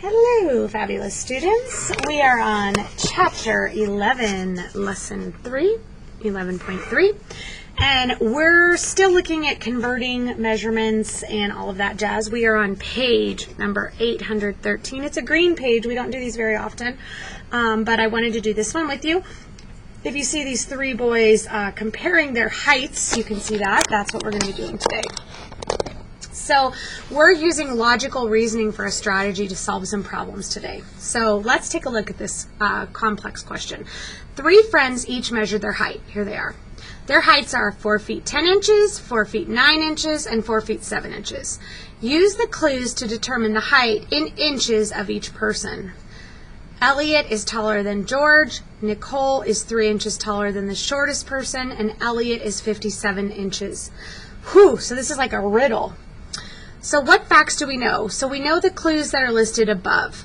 Hello, fabulous students. We are on Chapter 11, Lesson 3, 11.3, and we're still looking at converting measurements and all of that jazz. We are on page number 813. It's a green page. We don't do these very often, but I wanted to do this one with you. If you see these three boys comparing their heights, you can see that. That's what we're going to be doing today. So we're using logical reasoning for a strategy to solve some problems today. So let's take a look at this complex question. Three friends each measured their height. Here they are. Their heights are 4 feet 10 inches, 4 feet 9 inches, and 4 feet 7 inches. Use the clues to determine the height in inches of each person. Elliot is taller than George, Nicole is 3 inches taller than the shortest person, and Elliot is 57 inches. Whew, so this is like a riddle. So what facts do we know? So we know the clues that are listed above.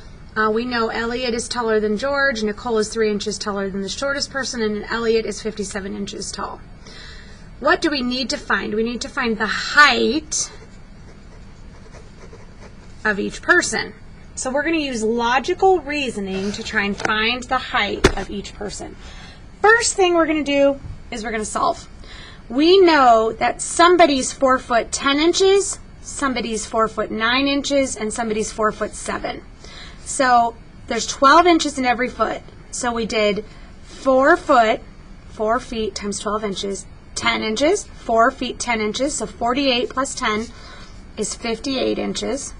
We know Elliot is taller than George, Nicole is 3 inches taller than the shortest person, and Elliot is 57 inches tall. What do we need to find? We need to find the height of each person. So we're going to use logical reasoning to try and find the height of each person. First thing we're going to do is we're going to solve. We know that somebody's 4 foot 10 inches, somebody's 4 foot 9 inches, and somebody's 4 foot 7. So there's 12 inches in every foot. So we did 4 feet times 12 inches, 10 inches, 4 feet 10 inches, so 48 plus 10 is 58 inches.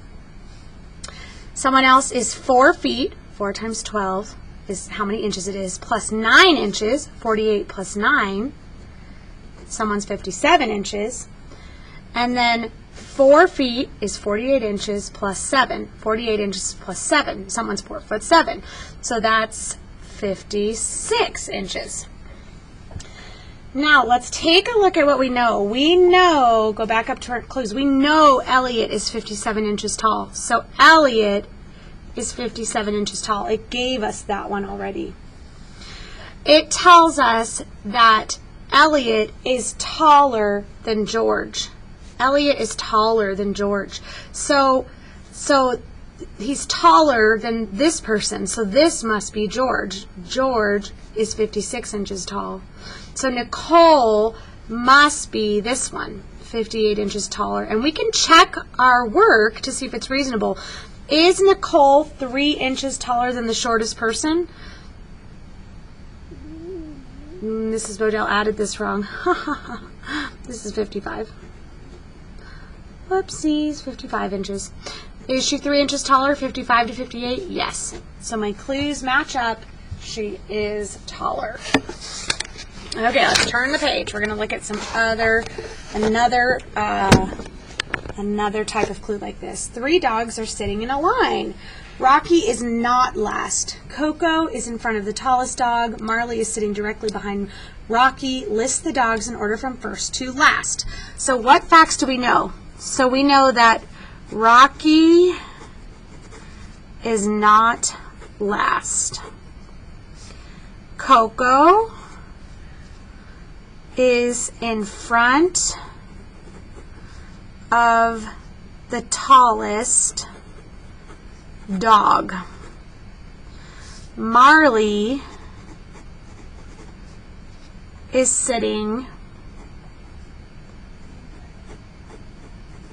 Someone else is 4 feet, 4 times 12 is how many inches it is, plus 9 inches, 48 plus 9, someone's 57 inches. And then 4 feet is 48 inches plus 7. 48 inches plus 7. Someone's 4 foot 7. So that's 56 inches. Now, let's take a look at what we know. We know, go back up to our clues, we know Elliot is 57 inches tall. So Elliot is 57 inches tall. It gave us that one already. It tells us that Elliot is taller than George. Elliot is taller than George. So he's taller than this person. So this must be George. George is 56 inches tall. So Nicole must be this one, 58 inches taller. And we can check our work to see if it's reasonable. Is Nicole 3 inches taller than the shortest person? Mrs. Bodell added this wrong. This is 55. Whoopsies, 55 inches. Is she 3 inches taller, 55 to 58? Yes. So my clues match up. She is taller. Okay, let's turn the page. We're going to look at some another type of clue like this. 3 dogs are sitting in a line. Rocky is not last. Coco is in front of the tallest dog. Marley is sitting directly behind Rocky. List the dogs in order from first to last. So what facts do we know? So we know that Rocky is not last. Coco is in front of the tallest dog. Marley is sitting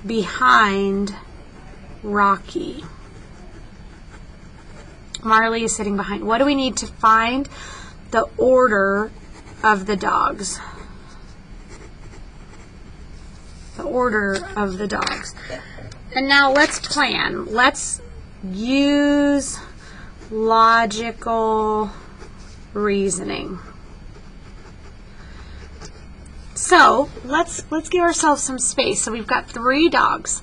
behind Rocky. Marley is sitting behind. What do we need to find? The order of the dogs. The order of the dogs. And now let's plan. Let's use logical reasoning. So let's give ourselves some space. So we've got 3 dogs.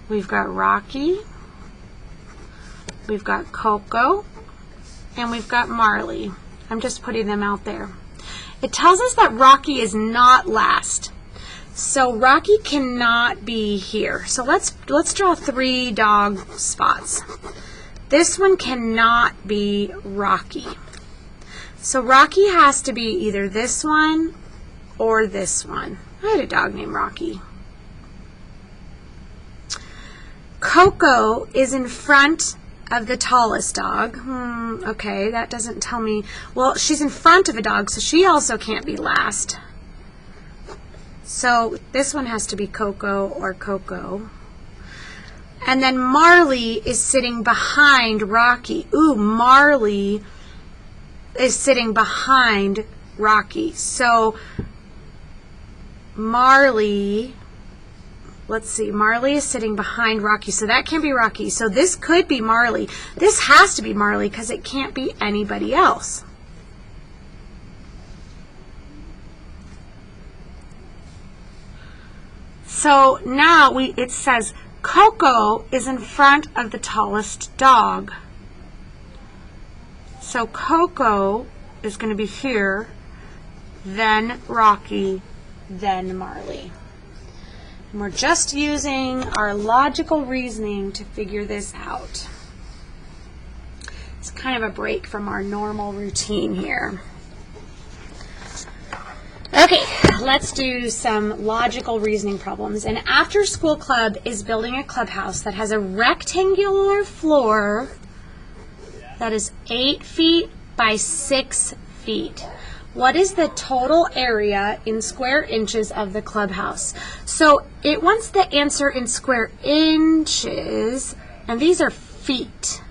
We've got Rocky, we've got Coco, and we've got Marley. I'm just putting them out there. It tells us that Rocky is not last. So Rocky cannot be here. So let's draw 3 dog spots. This one cannot be Rocky. So Rocky has to be either this one or this one. I had a dog named Rocky. Coco is in front of the tallest dog. Okay, that doesn't tell me. Well, she's in front of a dog, so she also can't be last. So this one has to be Coco or Coco. And then Marley is sitting behind Rocky. Ooh, Marley is sitting behind Rocky. So Marley, let's see, Marley is sitting behind Rocky. So that can't be Rocky. So this could be Marley. This has to be Marley because it can't be anybody else. So now it says Coco is in front of the tallest dog. So Coco is going to be here, then Rocky, then Marley. And we're just using our logical reasoning to figure this out. It's kind of a break from our normal routine here. Okay, let's do some logical reasoning problems. An after-school club is building a clubhouse that has a rectangular floor that is 8 feet by 6 feet. What is the total area in square inches of the clubhouse? So it wants the answer in square inches, and these are feet.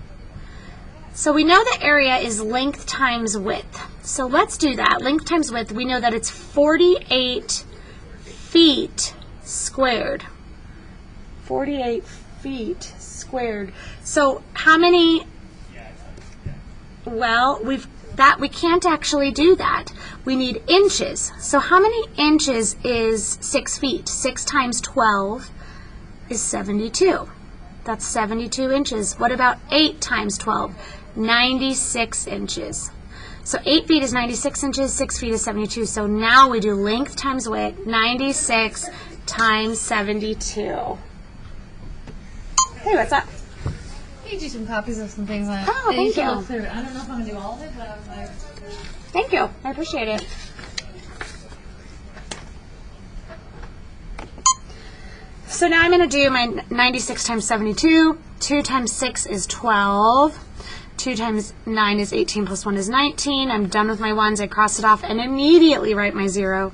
So we know the area is length times width. So let's do that. Length times width, we know that it's 48 feet squared. 48 feet squared. So how many, well, we can't actually do that. We need inches. So how many inches is 6 feet? 6 times 12 is 72. That's 72 inches. What about 8 times 12? 96 inches. So 8 feet is 96 inches, 6 feet is 72. So now we do length times width, 96 times 72. Hey, what's up? I made you some copies of some things on it. Oh, thank you. Look through. I don't know if I'm going to do all of it, but I was like... Thank you. I appreciate it. So now I'm going to do my 96 times 72. 2 times 6 is 12. 2 times 9 is 18 plus 1 is 19. I'm done with my ones. I cross it off and immediately write my 0.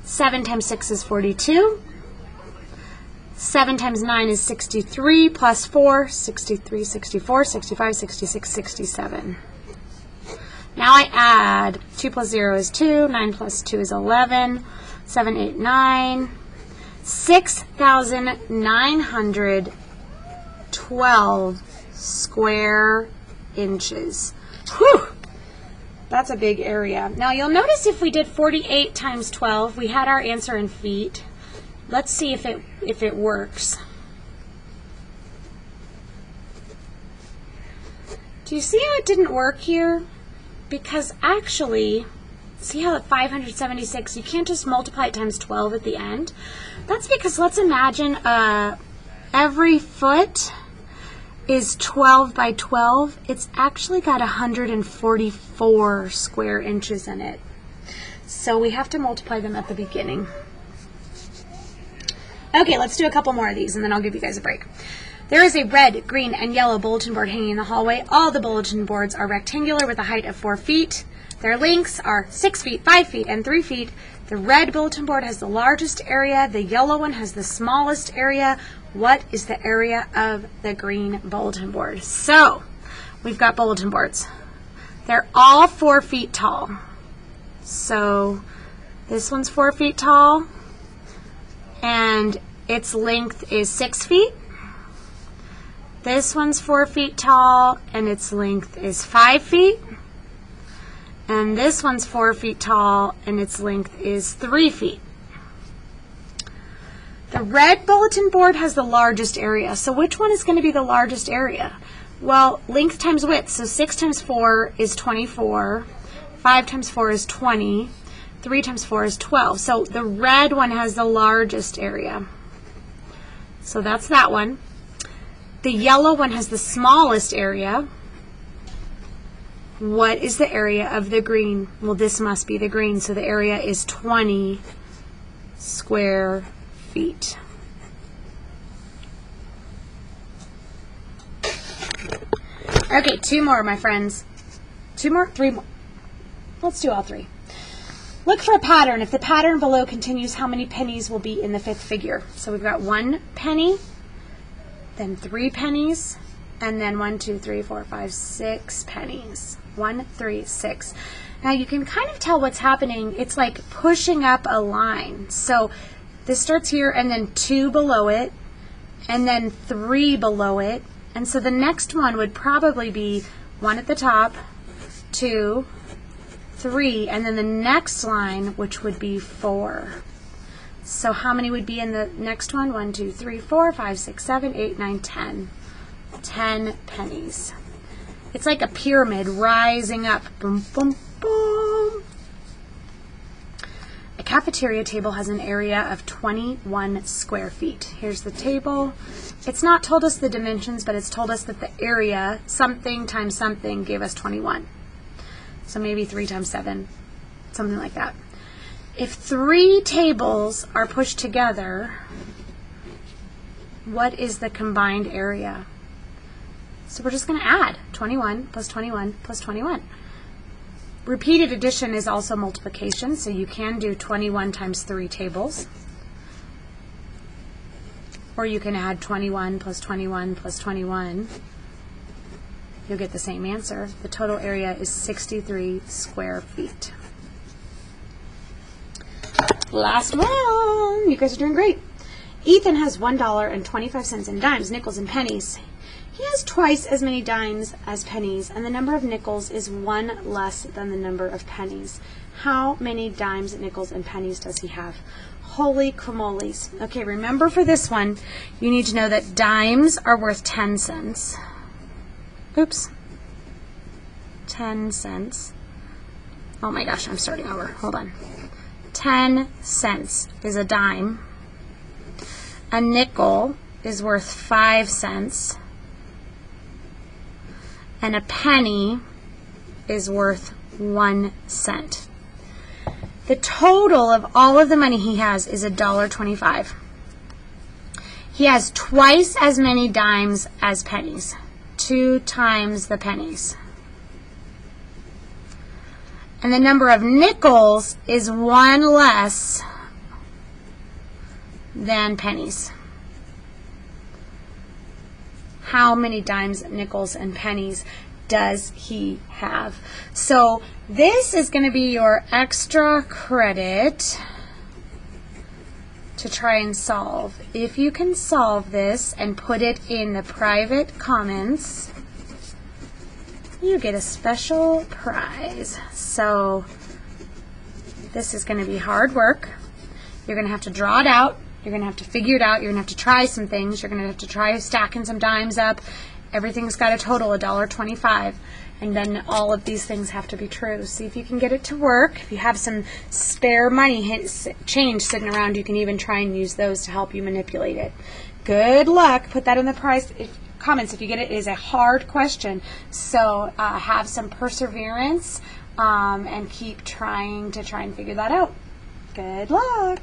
7 times 6 is 42. 7 times 9 is 63 plus 4, 63, 64, 65, 66, 67. Now I add 2 plus 0 is 2, 9 plus 2 is 11, 7, 8, 9, 6,912 square inches. Whew! That's a big area. Now you'll notice if we did 48 times 12, we had our answer in feet. Let's see if it works. Do you see how it didn't work here? Because actually, see how at 576, you can't just multiply it times 12 at the end? That's because let's imagine every foot is 12 by 12. It's actually got 144 square inches in it. So we have to multiply them at the beginning. Okay, let's do a couple more of these and then I'll give you guys a break. There is a red, green, and yellow bulletin board hanging in the hallway. All the bulletin boards are rectangular with a height of 4 feet. Their lengths are 6 feet, 5 feet, and 3 feet. The red bulletin board has the largest area. The yellow one has the smallest area. What is the area of the green bulletin board? So, we've got bulletin boards. They're all 4 feet tall. So, this one's 4 feet tall, and its length is 6 feet. This one's 4 feet tall, and its length is 5 feet. And this one's 4 feet tall, and its length is 3 feet. The red bulletin board has the largest area. So which one is going to be the largest area? Well, length times width. So 6 times 4 is 24. 5 times 4 is 20. 3 times 4 is 12. So the red one has the largest area. So that's that one. The yellow one has the smallest area. What is the area of the green? Well, this must be the green, so the area is 20 square feet. Okay, 2 more, my friends. 2 more? 3 more. Let's do all 3. Look for a pattern. If the pattern below continues, how many pennies will be in the 5th figure? So we've got 1 penny, then 3 pennies, and then 1, 2, 3, 4, 5, 6 pennies. 1, 3, 6. Now you can kind of tell what's happening. It's like pushing up a line. So this starts here, and then 2 below it, and then 3 below it. And so the next one would probably be 1 at the top, 2, 3, and then the next line, which would be 4. So how many would be in the next one? 1, 2, 3, 4, 5, 6, 7, 8, 9, 10. 10 pennies. It's like a pyramid rising up. Boom, boom, boom. A cafeteria table has an area of 21 square feet. Here's the table. It's not told us the dimensions, but it's told us that the area, something times something, gave us 21. So maybe 3 times 7, something like that. If 3 tables are pushed together, what is the combined area? So we're just going to add 21 plus 21 plus 21. Repeated addition is also multiplication, so you can do 21 times 3 tables. Or you can add 21 plus 21 plus 21. You'll get the same answer. The total area is 63 square feet. Last one. You guys are doing great. Ethan has $1.25 in dimes, nickels, and pennies. He has twice as many dimes as pennies, and the number of nickels is 1 less than the number of pennies. How many dimes, nickels, and pennies does he have? Holy camolies. Okay, remember for this one, you need to know that dimes are worth 10 cents. Oops. 10 cents. Oh my gosh, I'm starting over. Hold on. 10 cents is a dime. A nickel is worth 5 cents. And a penny is worth 1 cent. The total of all of the money he has is $1.25. He has twice as many dimes as pennies. 2 times the pennies. And the number of nickels is 1 less than pennies. How many dimes, nickels, and pennies does he have? So this is going to be your extra credit to try and solve. If you can solve this and put it in the private comments, you get a special prize. So this is going to be hard work. You're going to have to draw it out. You're going to have to figure it out. You're going to have to try some things. You're going to have to try stacking some dimes up. Everything's got a total $1.25. And then all of these things have to be true. See if you can get it to work. If you have some spare money, change sitting around, you can even try and use those to help you manipulate it. Good luck. Put that in the comments if you get it. It is a hard question. So have some perseverance and keep trying to figure that out. Good luck.